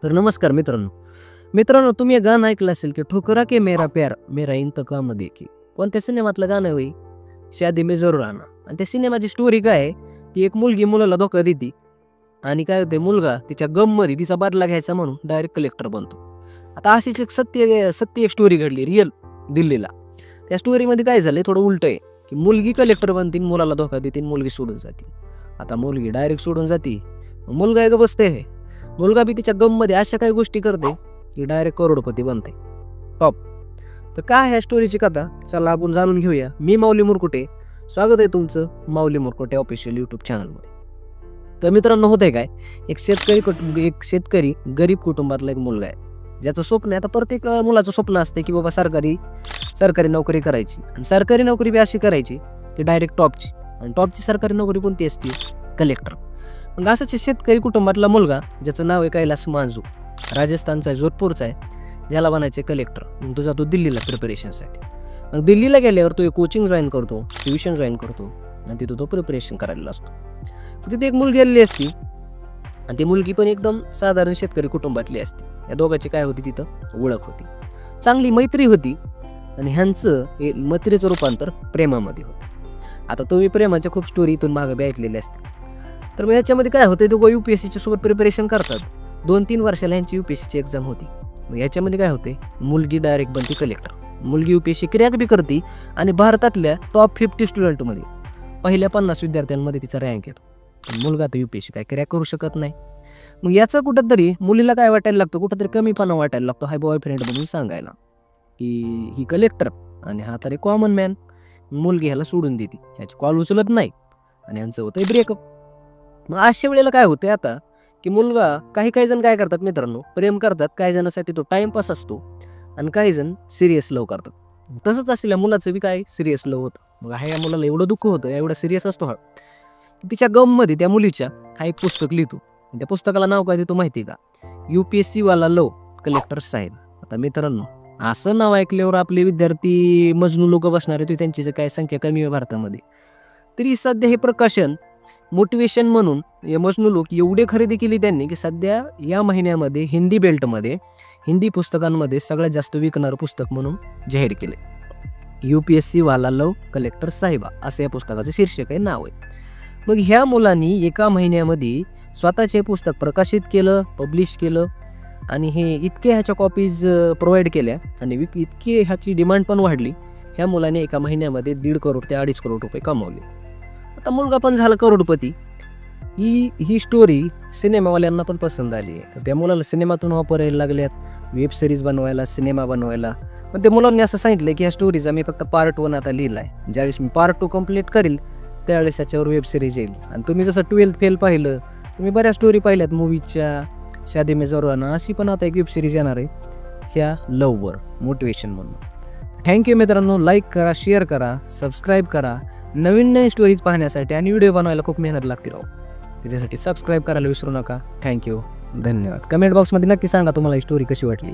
तर नमस्कार मित्रांनो तुम्ही हे गाणं ऐकलं असेल की ठोकरा के मेरा प्यार मेरा इंतकाम देखी. कोणत्या सिनेमातलं गाणं होई? शादी में जरूर आना. आणि त्या सिनेमाची स्टोरी काय आहे की एक मुलगी मुलाला धोका देते आणि काय होते, मुलगा तिच्या गममध्ये तिचा बदला घ्यायचा म्हणून डायरेक्ट कलेक्टर बनतो. आता अशीच एक सत्य एक स्टोरी घडली रिअल दिल्लीला. त्या स्टोरीमध्ये काय झालंय, थोडं उलट आहे की मुलगी कलेक्टर बनते, मुलाला धोका देते, मुलगी सोडून जाते. आता मुलगी डायरेक्ट सोडून जाते, मुलगा एक बसते. मुलगा बी तिच्या गममध्ये अशा काही गोष्टी करते की डायरेक्ट करोडपती बनते, टॉप. तर काय ह्या स्टोरीची कथा, चला आपण जाणून घेऊया. मी माऊली मुरकुटे, स्वागत आहे तुमचं माऊली मुरकुटे ऑफिशियल यूट्यूब चॅनलमध्ये. तर मित्रांनो, होत आहे काय, एक शेतकरी गरीब कुटुंबातला एक मुलगा आहे, ज्याचं स्वप्न आहे, आता प्रत्येक मुलाचं स्वप्न असते की बाबा सरकारी नोकरी करायची. आणि सरकारी नोकरी बी अशी करायची की डायरेक्ट टॉपची. आणि टॉपची सरकारी नोकरी कोणती असते? कलेक्टर. मग असंच शेतकरी कुटुंबातला मुलगा, ज्याचं नाव आहे कैलास मांजू, राजस्थानचा आहे, जोधपूरचा आहे, ज्याला बनायचे कलेक्टर. मग तो जातो दिल्लीला प्रिपरेशनसाठी. मग दिल्लीला गेल्यावर तो एक कोचिंग जॉईन करतो, ट्युशन जॉईन करतो आणि तिथं तो प्रिपरेशन करायला असतो. तिथे एक मुलगी आलेली असती आणि ती मुलगी पण एकदम साधारण शेतकरी कुटुंबातली असते. या दोघांची काय होती, तिथं ओळख होती, चांगली मैत्री होती आणि ह्यांचं हे मैत्रीचं रूपांतर प्रेमामध्ये होतं. आता तुम्ही प्रेमाच्या खूप स्टोरी इथून मागे बी ऐकलेली असते. तर मग ह्याच्यामध्ये काय होतं, दोघं UPSCच्या सोबत प्रिपरेशन करतात. 2-3 वर्षाला ह्यांची UPSCची एक्झाम होती. मग ह्याच्यामध्ये काय होते, मुलगी डायरेक्ट बनते कलेक्टर. मुलगी UPSC क्रॅक बी करते आणि भारतातल्या टॉप 50 स्टुडंटमध्ये पहिल्या 50 विद्यार्थ्यांमध्ये तिचा रँक येतो. मुलगा तर UPSC काय क्रॅक करू शकत नाही. मग याचा कुठंतरी मुलीला काय वाटायला लागतं, कुठंतरी कमीपणा वाटायला लागतो हाय बॉयफ्रेंड म्हणून सांगायला की ही कलेक्टर आणि हा तरी कॉमन मॅन. मुलगी ह्याला सोडून देते, ह्याची कॉल उचलत नाही आणि यांचं होतंय ब्रेकअप. मग अशा वेळेला काय होते आता की मुलगा, काही जण काय करतात मित्रांनो, प्रेम करतात, काही जणांसाठी तो टाइमपास असतो आणि काही जण सिरियस लव्ह करतात. तसंच असलेल्या मुलाचं बी काय सिरियस लव्ह होतं. मग ह्या मुलाला एवढं दुःख होतं, एवढं सिरियस असतो हा, तिच्या गममध्ये त्या मुलीच्या हा एक पुस्तक लिहितो. त्या पुस्तकाला नाव काय देतो माहिती का? UPSC वाला लव कलेक्टर साहेब. आता मित्रांनो, असं नाव ऐकल्यावर आपले विद्यार्थी मजनू लोक बसणार आहे, त्यांची काय संख्या कमी आहे भारतामध्ये. तरी सध्या हे प्रकाशन मोटिवेशन म्हणून हे मजनू लोक एवढे खरेदी केली त्यांनी की सध्या या महिन्यामध्ये हिंदी बेल्टमध्ये, हिंदी पुस्तकांमध्ये सगळ्यात जास्त विकणारं पुस्तक म्हणून जाहीर केले. UPSC वाला लव कलेक्टर साहेबा असं या पुस्तकाचं शीर्षक आहे, नाव आहे. मग ह्या मुलांनी एका महिन्यामध्ये स्वतःचे पुस्तक प्रकाशित केलं, पब्लिश केलं आणि हे इतके ह्याच्या कॉपीज प्रोव्हाइड केल्या आणि इतकी ह्याची डिमांड पण वाढली. ह्या मुलाने एका महिन्यामध्ये 1.5 करोड ते 2.5 करोड रुपये कमावले. आता मुलगा पण झाला करोडपती. ही स्टोरी सिनेमावाल्यांना पण पसंत आली आहे. तर त्या मुलाला सिनेमातून वापरायला लागल्यात, वेब सिरीज बनवायला, सिनेमा बनवायला. पण त्या मुलांनी असं सांगितलं की ह्या स्टोरीचा मी फक्त पार्ट 1 आता लिहिला आहे, ज्यावेळेस मी पार्ट 2 कम्प्लीट करेल त्यावेळेस याच्यावर वेब सिरीज येईल. आणि तुम्ही जसं 12th फेल पाहिलं, तुम्ही बऱ्याच स्टोरी पाहिल्यात मूवीजच्या, शादी में जरूर आना, अशी पण आता एक वेब सिरीज येणार आहे ह्या लववर, मोटिवेशन म्हणून. थँक्यू मित्रांनो, लाईक करा, शेअर करा, सबस्क्राईब करा. नवीन स्टोरीज पाहण्यासाठी आणि व्हिडिओ बनवायला खूप मेहनत लागते राहू, त्याच्यासाठी सबस्क्राईब करायला विसरू नका. थँक्यू, धन्यवाद. कमेंट बॉक्समध्ये नक्की सांगा तुम्हाला ही स्टोरी कशी वाटली.